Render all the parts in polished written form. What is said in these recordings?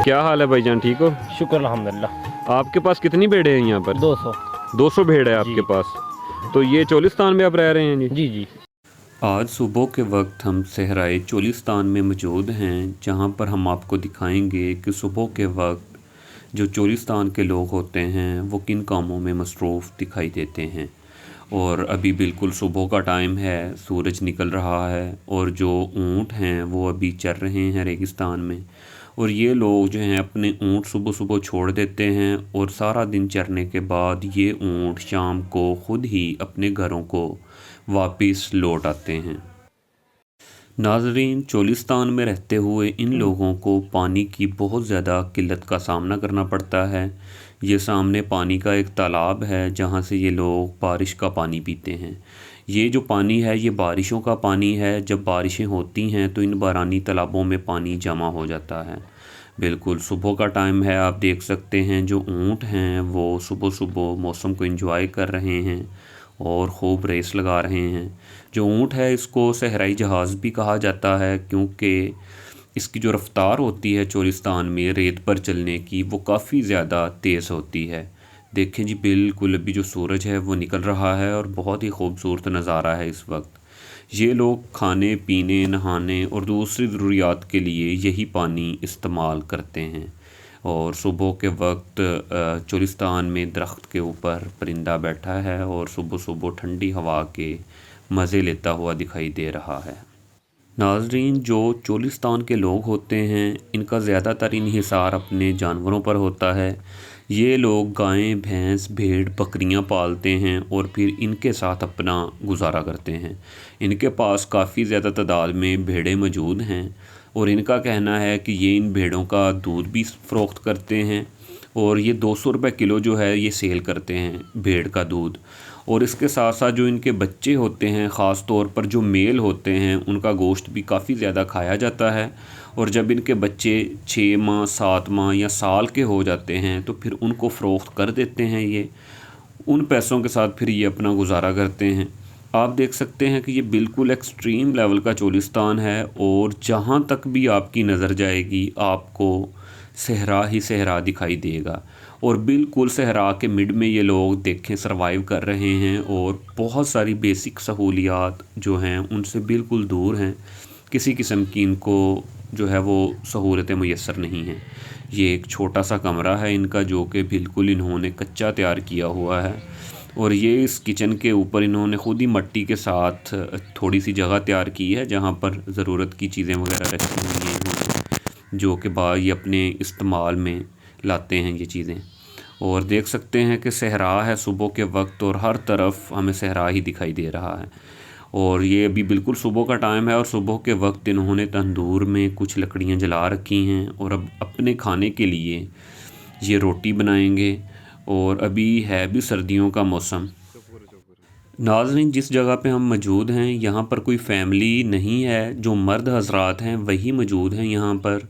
क्या हाल है भाईजान, ठीक हो? शुक्र अल्हम्दुलिल्लाह। आपके पास कितनी भेड़ें हैं यहाँ पर? 200। 200 भेड़ है जी। आपके पास? तो ये चोलिस्तान में आप रह रहे हैं जी? जी जी। आज सुबह के वक्त हम सहराए चोलिस्तान में मौजूद हैं, जहाँ पर हम आपको दिखाएंगे कि सुबह के वक्त जो चोलिस्तान के लोग होते हैं वो किन कामों में मसरूफ़ दिखाई देते हैं। और अभी बिल्कुल सुबह का टाइम है, सूरज निकल रहा है और जो ऊँट हैं वो अभी चर रहे हैं रेगिस्तान में। और ये लोग जो हैं अपने ऊँट सुबह सुबह छोड़ देते हैं और सारा दिन चरने के बाद ये ऊँट शाम को ख़ुद ही अपने घरों को वापस लौट आते हैं। नाज़रीन, चोलिस्तान में रहते हुए इन लोगों को पानी की बहुत ज़्यादा किल्लत का सामना करना पड़ता है। ये सामने पानी का एक तालाब है जहाँ से ये लोग बारिश का पानी पीते हैं। ये जो पानी है ये बारिशों का पानी है। जब बारिशें होती हैं तो इन बारानी तालाबों में पानी जमा हो जाता है। बिल्कुल सुबह का टाइम है, आप देख सकते हैं जो ऊँट हैं वो सुबह सुबह मौसम को एंजॉय कर रहे हैं और ख़ूब रेस लगा रहे हैं। जो ऊँट है इसको सहराई जहाज़ भी कहा जाता है, क्योंकि इसकी जो रफ़्तार होती है चोलिस्तान में रेत पर चलने की वो काफ़ी ज़्यादा तेज़ होती है। देखें जी, बिल्कुल अभी जो सूरज है वो निकल रहा है और बहुत ही खूबसूरत नज़ारा है इस वक्त। ये लोग खाने पीने, नहाने और दूसरी ज़रूरियात के लिए यही पानी इस्तेमाल करते हैं। और सुबह के वक्त चोलिस्तान में दरख्त के ऊपर परिंदा बैठा है और सुबह सुबह ठंडी हवा के मज़े लेता हुआ दिखाई दे रहा है। नाज़रीन, जो चोलिस्तान के लोग होते हैं इनका ज़्यादातर इन्हिसार अपने जानवरों पर होता है। ये लोग गायें, भैंस, भेड़, बकरियां पालते हैं और फिर इनके साथ अपना गुजारा करते हैं। इनके पास काफ़ी ज़्यादा तादाद में भेड़ें मौजूद हैं और इनका कहना है कि ये इन भेड़ों का दूध भी फ़रोख्त करते हैं और ये 200 रुपये किलो जो है ये सेल करते हैं भेड़ का दूध। और इसके साथ साथ जो इनके बच्चे होते हैं, ख़ास तौर पर जो मेल होते हैं, उनका गोश्त भी काफ़ी ज़्यादा खाया जाता है। और जब इनके बच्चे 6 माह, 7 माह या साल के हो जाते हैं तो फिर उनको फ़रोख्त कर देते हैं। ये उन पैसों के साथ फिर ये अपना गुजारा करते हैं। आप देख सकते हैं कि ये बिल्कुल एक्सट्रीम लेवल का चोलिस्तान है और जहाँ तक भी आपकी नज़र जाएगी आपको सहरा ही सहरा दिखाई देगा। और बिल्कुल सहरा के मिड में ये लोग देखें सरवाइव कर रहे हैं और बहुत सारी बेसिक सहूलियात जो हैं उनसे बिल्कुल दूर हैं। किसी किस्म की इनको जो है वो सहूलतें मुयस्सर नहीं हैं। ये एक छोटा सा कमरा है इनका जो कि बिल्कुल इन्होंने कच्चा तैयार किया हुआ है। और ये इस किचन के ऊपर इन्होंने ख़ुद ही मट्टी के साथ थोड़ी सी जगह तैयार की है जहाँ पर ज़रूरत की चीज़ें वगैरह रखी हुई हैं, जो कि बाद ये अपने इस्तेमाल में लाते हैं ये चीज़ें। और देख सकते हैं कि सहरा है सुबह के वक्त और हर तरफ हमें सहरा ही दिखाई दे रहा है। और ये अभी बिल्कुल सुबह का टाइम है और सुबह के वक्त इन्होंने तंदूर में कुछ लकड़ियाँ जला रखी हैं और अब अपने खाने के लिए ये रोटी बनाएंगे। और अभी है भी सर्दियों का मौसम। नाज़रीन, जिस जगह पे हम मौजूद हैं यहाँ पर कोई फ़ैमिली नहीं है, जो मर्द हज़रात हैं वही मौजूद हैं यहाँ पर।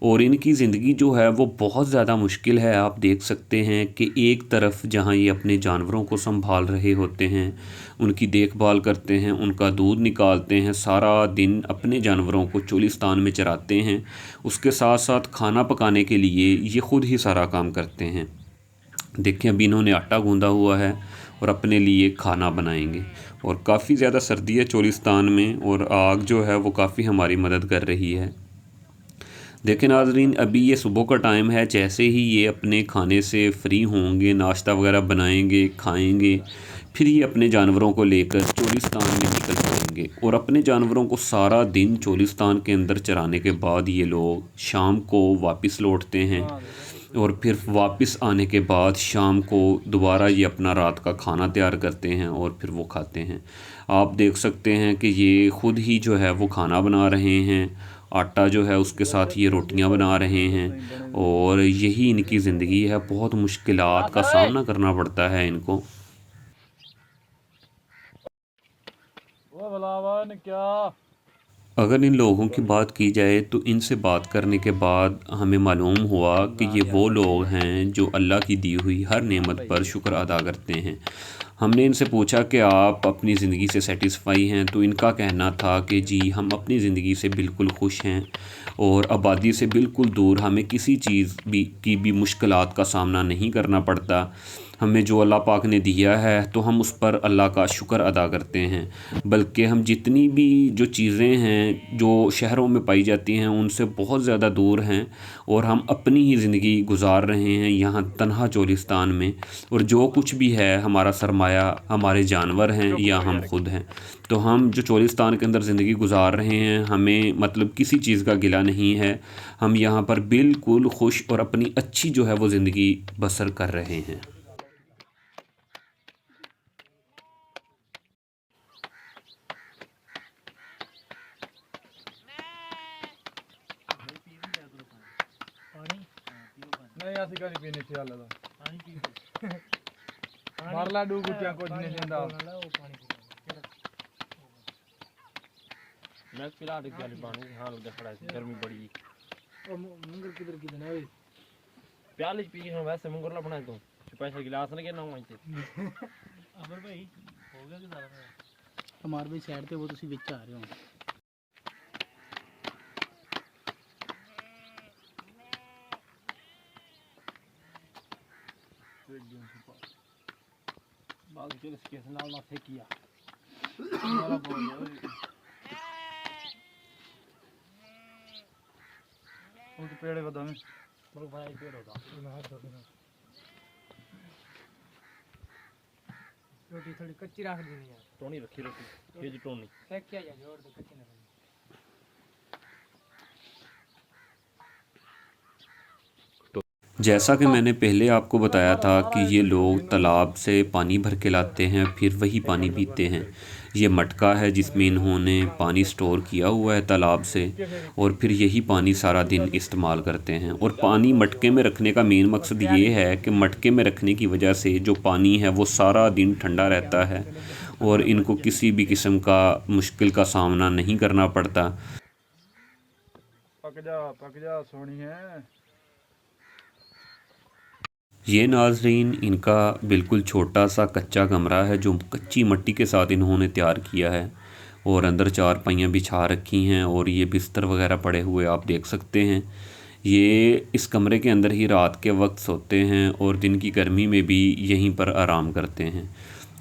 और इनकी ज़िंदगी जो है वो बहुत ज़्यादा मुश्किल है। आप देख सकते हैं कि एक तरफ जहाँ ये अपने जानवरों को संभाल रहे होते हैं, उनकी देखभाल करते हैं, उनका दूध निकालते हैं, सारा दिन अपने जानवरों को चोलिस्तान में चराते हैं, उसके साथ साथ खाना पकाने के लिए ये ख़ुद ही सारा काम करते हैं। देखें, अभी इन्होंने आटा गूंदा हुआ है और अपने लिए खाना बनाएंगे। और काफ़ी ज़्यादा सर्दी है चोलिस्तान में और आग जो है वो काफ़ी हमारी मदद कर रही है। देखें नाज़रीन, अभी ये सुबह का टाइम है, जैसे ही ये अपने खाने से फ्री होंगे, नाश्ता वगैरह बनाएंगे, खाएंगे, फिर ये अपने जानवरों को लेकर चोलिस्तान में निकल जाएंगे। और अपने जानवरों को सारा दिन चोलिस्तान के अंदर चराने के बाद ये लोग शाम को वापस लौटते हैं और फिर वापस आने के बाद शाम को दोबारा ये अपना रात का खाना तैयार करते हैं और फिर वो खाते हैं। आप देख सकते हैं कि ये ख़ुद ही जो है वो खाना बना रहे हैं, आटा जो है उसके साथ ये रोटियां बना रहे हैं और यही इनकी ज़िंदगी है। बहुत मुश्किलात का सामना करना पड़ता है इनको। अगर इन लोगों की बात की जाए तो इनसे बात करने के बाद हमें मालूम हुआ कि ये वो लोग हैं जो अल्लाह की दी हुई हर नेमत पर शुक्र अदा करते हैं। हमने इनसे पूछा कि आप अपनी ज़िंदगी से सेटिस्फाई हैं, तो इनका कहना था कि जी हम अपनी ज़िंदगी से बिल्कुल खुश हैं और आबादी से बिल्कुल दूर, हमें किसी चीज़ की भी मुश्किलात का सामना नहीं करना पड़ता। हमें जो अल्लाह पाक ने दिया है तो हम उस पर अल्लाह का शुक्र अदा करते हैं। बल्कि हम जितनी भी जो चीज़ें हैं जो शहरों में पाई जाती हैं उनसे बहुत ज़्यादा दूर हैं और हम अपनी ही ज़िंदगी गुजार रहे हैं यहाँ तन्हा चोलिस्तान में। और जो कुछ भी है हमारा सरमाया हमारे जानवर हैं या हम खुद हैं। तो हम जो चोलिस्तान के अंदर ज़िंदगी गुजार रहे हैं हमें मतलब किसी चीज़ का गिला नहीं है। हम यहाँ पर बिल्कुल खुश और अपनी अच्छी जो है वो ज़िंदगी बसर कर रहे हैं। नहीं ऐसी कहीं पीने से हाल मार ला डू कुछ कुछ नहीं देता मैं पिला दे गया पानी हाल खड़ा है गर्मी बड़ी और मंगल किधर किधर है प्याले पी के वैसे मंगल ला बनाए तो पैसा गिलास ना के ना मांगते अमर भाई हो गया कि ज़्यादा हमारे भाई साइड पे वो तुसी विच आ रहे हो बाल के इसके नाल ना फेंकिया वाला बोल वो तो पेड़ बता में बहुत बड़ा पेड़ होता रोटी थोड़ी कच्ची रख देनी है टोनी रखी रोटी ये जो टोनी फेंक किया जा जोर तो कच्ची ना जैसा कि मैंने पहले आपको बताया था कि ये लोग तालाब से पानी भर के लाते हैं फिर वही पानी पीते हैं। ये मटका है जिसमें इन्होंने पानी स्टोर किया हुआ है तालाब से और फिर यही पानी सारा दिन इस्तेमाल करते हैं। और पानी मटके में रखने का मेन मकसद ये है कि मटके में रखने की वजह से जो पानी है वो सारा दिन ठंडा रहता है और इनको किसी भी किस्म का मुश्किल का सामना नहीं करना पड़ता। पक जा सोनी है। ये नाज़रीन इनका बिल्कुल छोटा सा कच्चा कमरा है जो कच्ची मिट्टी के साथ इन्होंने तैयार किया है और अंदर चारपाइयाँ बिछा रखी हैं और ये बिस्तर वगैरह पड़े हुए आप देख सकते हैं। ये इस कमरे के अंदर ही रात के वक्त सोते हैं और दिन की गर्मी में भी यहीं पर आराम करते हैं।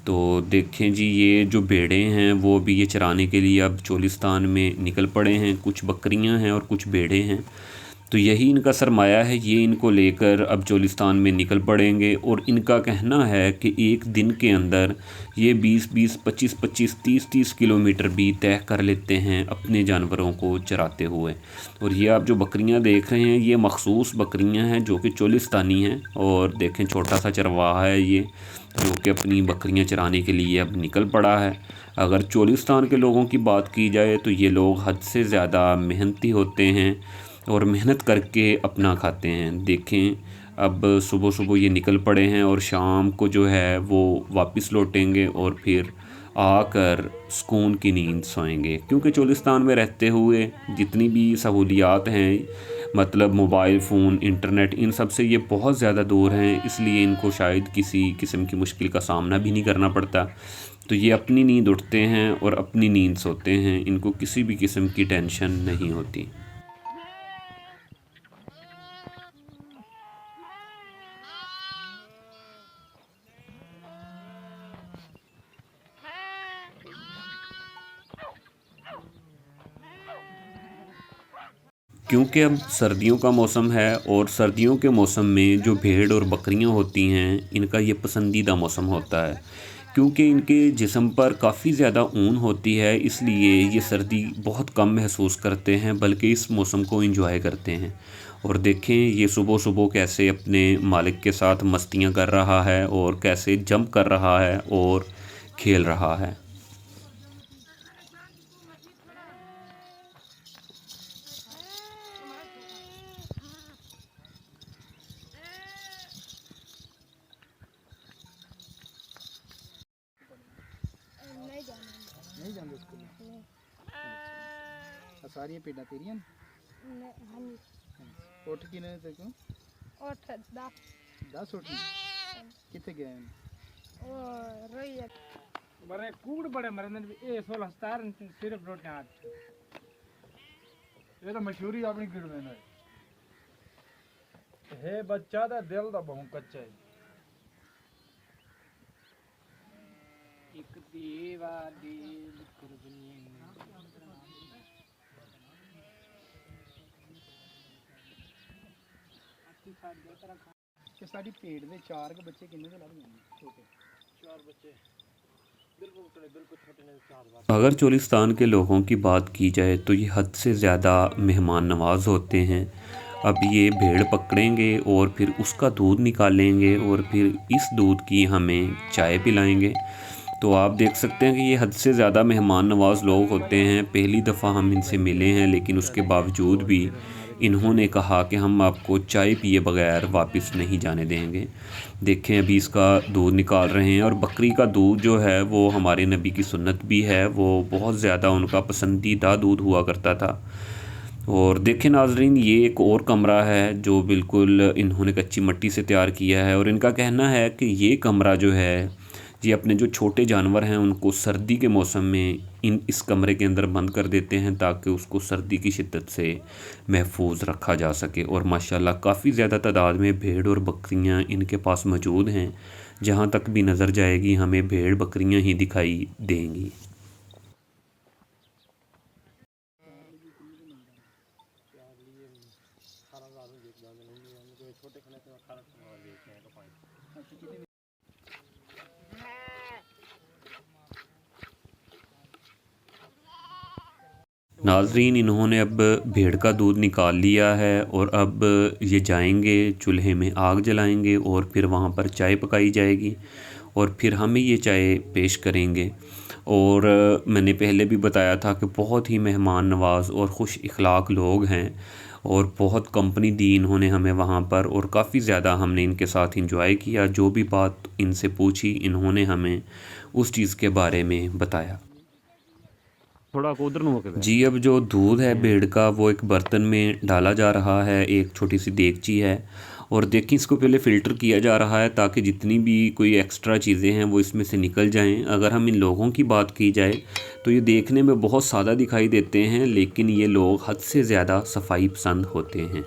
तो देखें जी ये जो भेड़ें हैं वो भी ये चराने के लिए अब चोलिस्तान में निकल पड़े हैं। कुछ बकरियां हैं और कुछ भेड़ें हैं। तो यही इनका सरमाया है, ये इनको लेकर अब चोलिस्तान में निकल पड़ेंगे। और इनका कहना है कि एक दिन के अंदर ये 20-20, 25-25, 30-30 किलोमीटर भी तय कर लेते हैं अपने जानवरों को चराते हुए। और ये आप जो बकरियां देख रहे हैं ये मखसूस बकरियां हैं जो कि चोलिस्तानी हैं। और देखें छोटा सा चरवाहा है ये जो कि अपनी बकरियां चराने के लिए अब निकल पड़ा है। अगर चोलिस्तान के लोगों की बात की जाए तो ये लोग हद से ज़्यादा मेहनती होते हैं और मेहनत करके अपना खाते हैं। देखें अब सुबह सुबह ये निकल पड़े हैं और शाम को जो है वो वापस लौटेंगे और फिर आकर सुकून की नींद सोएंगे। क्योंकि चोलिस्तान में रहते हुए जितनी भी सहूलियात हैं मतलब मोबाइल फ़ोन, इंटरनेट, इन सब से ये बहुत ज़्यादा दूर हैं, इसलिए इनको शायद किसी किस्म की मुश्किल का सामना भी नहीं करना पड़ता। तो ये अपनी नींद उठते हैं और अपनी नींद सोते हैं, इनको किसी भी किस्म की टेंशन नहीं होती। क्योंकि अब सर्दियों का मौसम है और सर्दियों के मौसम में जो भेड़ और बकरियां होती हैं इनका ये पसंदीदा मौसम होता है। क्योंकि इनके जिस्म पर काफ़ी ज़्यादा ऊन होती है इसलिए ये सर्दी बहुत कम महसूस करते हैं बल्कि इस मौसम को एंजॉय करते हैं। और देखें ये सुबह सुबह कैसे अपने मालिक के साथ मस्तियां कर रहा है और कैसे जंप कर रहा है और खेल रहा है। नहीं जाते स्कूल सारी पेड़ा तेरियां उठ किने ते क्यों 10 10 उठ किथे गए बड़े कूड़ बड़े मरने ए 16 सिर्फ रोटियां ये तो मशहूरी अपनी गिड़ में है हे बच्चा दा दिल दा बहु कच्चा है एक दीवा दिल कुर्बानी ਕਿ ਸਾਡੀ ਭੇਡ ਦੇ 4 ਕੁ ਬੱਚੇ ਕਿੰਨੇ ਦੇ ਲੱਗ ਜਾਂਦੇ ਛੋਟੇ 4 बच्चे बिल्कुल छोटे नहीं 4 बार अगर चोलिस्तान के लोगों की बात की जाए तो ये हद से ज़्यादा मेहमान नवाज होते हैं। अब ये भेड़ पकड़ेंगे और फिर उसका दूध निकालेंगे और फिर इस दूध की हमें चाय पिलाएंगे। तो आप देख सकते हैं कि ये हद से ज़्यादा मेहमान नवाज लोग होते हैं। पहली दफ़ा हम इनसे मिले हैं, लेकिन उसके बावजूद भी इन्होंने कहा कि हम आपको चाय पिए बगैर वापस नहीं जाने देंगे। देखें अभी इसका दूध निकाल रहे हैं। और बकरी का दूध जो है वो हमारे नबी की सुन्नत भी है, वो बहुत ज़्यादा उनका पसंदीदा दूध हुआ करता था। और देखें नाजरीन, ये एक और कमरा है जो बिल्कुल इन्होंने कच्ची मिट्टी से तैयार किया है। और इनका कहना है कि ये कमरा जो है, ये अपने जो छोटे जानवर हैं उनको सर्दी के मौसम में इस कमरे के अंदर बंद कर देते हैं ताकि उसको सर्दी की शिद्दत से महफूज रखा जा सके। और माशाल्लाह काफ़ी ज़्यादा तादाद में भेड़ और बकरियां इनके पास मौजूद हैं। जहां तक भी नज़र जाएगी हमें भेड़ बकरियां ही दिखाई देंगी। नाजरीन, इन्होंने अब भेड़ का दूध निकाल लिया है और अब ये जाएंगे चूल्हे में आग जलाएंगे और फिर वहाँ पर चाय पकाई जाएगी और फिर हमें ये चाय पेश करेंगे। और मैंने पहले भी बताया था कि बहुत ही मेहमान नवाज और ख़ुश इखलाक लोग हैं और बहुत कंपनी दी इन्होंने हमें वहाँ पर, और काफ़ी ज़्यादा हमने इनके साथ इंजॉय किया। जो भी बात इनसे पूछी इन्होंने हमें उस चीज़ के बारे में बताया। थोड़ा को उधर होके जी, अब जो दूध है भेड़ का वो एक बर्तन में डाला जा रहा है, एक छोटी सी देगची है। और देखिए इसको पहले फ़िल्टर किया जा रहा है ताकि जितनी भी कोई एक्स्ट्रा चीज़ें हैं वो इसमें से निकल जाएं। अगर हम इन लोगों की बात की जाए तो ये देखने में बहुत सादा दिखाई देते हैं, लेकिन ये लोग हद से ज़्यादा सफाई पसंद होते हैं।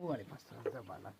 ਉਹ ਵਾਲੇ ਪਾਸੇ ਦਾ ਬਾਲਾ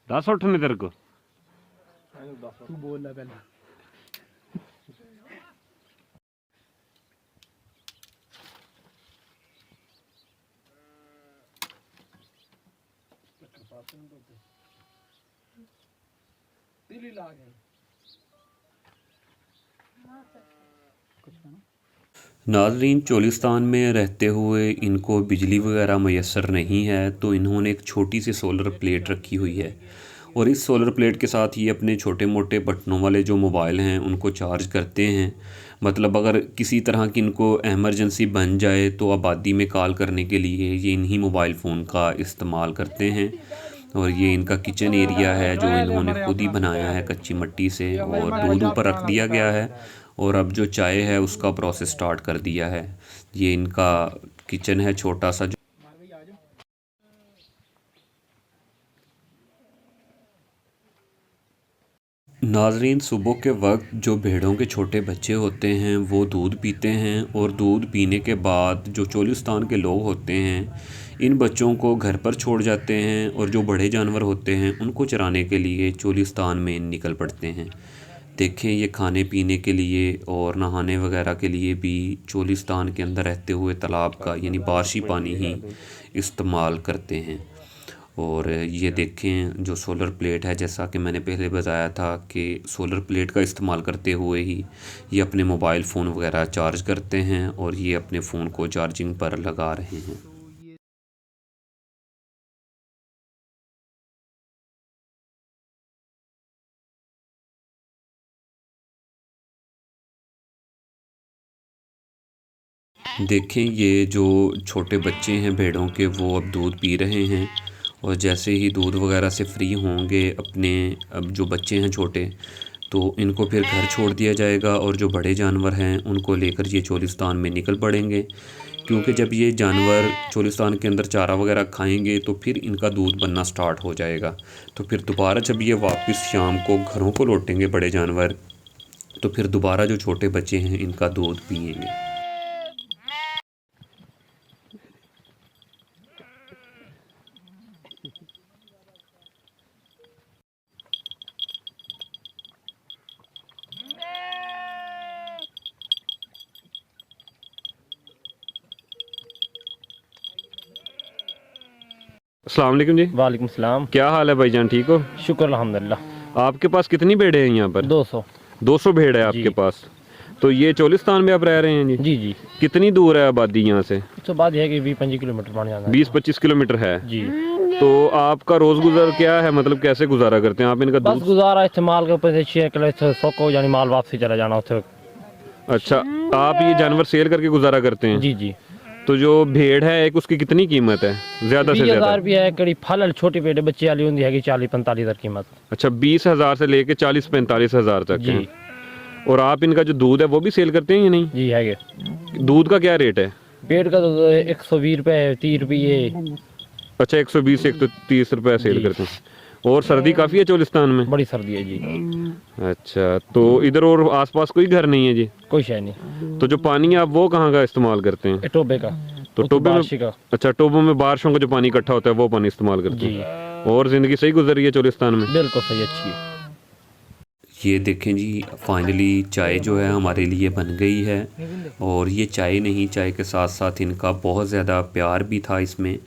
दस उठने तेरे को तू बोल ला पहला दिल्ली ला गए नाजरीन, चोलिस्तान में रहते हुए इनको बिजली वगैरह मैसर नहीं है, तो इन्होंने एक छोटी सी सोलर प्लेट रखी हुई है। और इस सोलर प्लेट के साथ ये अपने छोटे मोटे बटनों वाले जो मोबाइल हैं उनको चार्ज करते हैं। मतलब अगर किसी तरह की इनको एमरजेंसी बन जाए तो आबादी में कॉल करने के लिए ये इन्हीं मोबाइल फ़ोन का इस्तेमाल करते हैं। और ये इनका किचन एरिया है जो इन्होंने खुद ही बनाया है कच्ची मिट्टी से, और दूध ऊपर रख दिया गया है। और अब जो चाय है उसका प्रोसेस स्टार्ट कर दिया है। ये इनका किचन है छोटा सा। नाजरीन, सुबह के वक्त जो भेड़ों के छोटे बच्चे होते हैं वो दूध पीते हैं, और दूध पीने के बाद जो चोलिस्तान के लोग होते हैं इन बच्चों को घर पर छोड़ जाते हैं, और जो बड़े जानवर होते हैं उनको चराने के लिए चोलिस्तान में निकल पड़ते हैं। देखें ये खाने पीने के लिए और नहाने वगैरह के लिए भी चोलिस्तान के अंदर रहते हुए तालाब का यानी बारिशी पानी ही इस्तेमाल करते हैं। और ये देखें जो सोलर प्लेट है, जैसा कि मैंने पहले बताया था कि सोलर प्लेट का इस्तेमाल करते हुए ही ये अपने मोबाइल फ़ोन वगैरह चार्ज करते हैं और ये अपने फ़ोन को चार्जिंग पर लगा रहे हैं। देखें ये जो छोटे बच्चे हैं भेड़ों के, वो अब दूध पी रहे हैं और जैसे ही दूध वगैरह से फ्री होंगे अपने, अब जो बच्चे हैं छोटे, तो इनको फिर घर छोड़ दिया जाएगा और जो बड़े जानवर हैं उनको लेकर ये चोलिस्तान में निकल पड़ेंगे, क्योंकि जब ये जानवर चोलिस्तान के अंदर चारा वगैरह खाएंगे तो फिर इनका दूध बनना स्टार्ट हो जाएगा। तो फिर दोबारा जब ये वापस शाम को घरों को लौटेंगे बड़े जानवर, तो फिर दोबारा जो छोटे बच्चे हैं इनका दूध पिएंगे। अस्सलाम वालेकुम जी। वालेकुम सलाम। क्या हाल है भाईजान, ठीक हो? शुक्र अल्हम्दुलिल्लाह। आपके पास कितनी भेड़ें हैं यहाँ पर? 200 भेड़ है आपके जी। पास। तो ये चोलिस्तान में आप रह रहे हैं जी? जी जी। कितनी दूर है आबादी यहाँ से? तो बात यह है कि 20-25 किलोमीटर पानी जाना है। 20-25 किलोमीटर है जी। तो आपका रोज गुजर क्या है, मतलब कैसे गुजारा करते हैं आप इनका बस दूध? गुजारा इस्तेमाल के ऊपर 6 किलो सोको यानी माल वापसी चला जाना उसे। अच्छा, आप ये जानवर सेल करके गुजारा करते हैं? जी जी। तो जो भेड़ है एक, उसकी कितनी कीमत है? ज्यादा से 20,000 ज्यादा? रुपया है। कड़ी फल छोटी पेट बच्चे वाली होती है 40-45 हज़ार कीमत। अच्छा, 20,000 से लेके 40-45 हज़ार तक जी। है। और आप इनका जो दूध है वो भी सेल करते हैं या नहीं? जी है। दूध का क्या रेट है? पेट का तो 120 रुपये 30 रुपये। अच्छा, 120 से 130 रुपये सेल जी। करते हैं। और सर्दी काफ़ी है चोलिस्तान में? बड़ी सर्दी है जी। अच्छा, तो इधर और आसपास कोई घर नहीं है जी? कोई शय नहीं। तो जो पानी है आप वो कहाँ का इस्तेमाल करते हैं? टोबे का। तो टोबे में? बारिश का। अच्छा, टोबों में बारिशों का जो पानी इकट्ठा होता है वो पानी इस्तेमाल करते जी। हैं। और ज़िंदगी सही गुजर रही है चोलिस्तान में? बिल्कुल सही, अच्छी है। ये देखें जी, फाइनली चाय जो है हमारे लिए बन गई है। और ये चाय नहीं, चाय के साथ साथ इनका बहुत ज़्यादा प्यार भी था इसमें।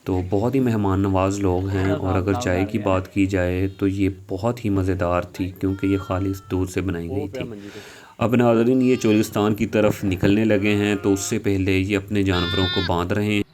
तो बहुत ही मेहमान नवाज़ लोग हैं। और अगर चाय की बात की जाए तो ये बहुत ही मज़ेदार थी, क्योंकि ये खालिस दूध से बनाई गई थी। अब नाज़रीन, ये चोलिस्तान की तरफ निकलने लगे हैं, तो उससे पहले ये अपने जानवरों को बांध रहे हैं।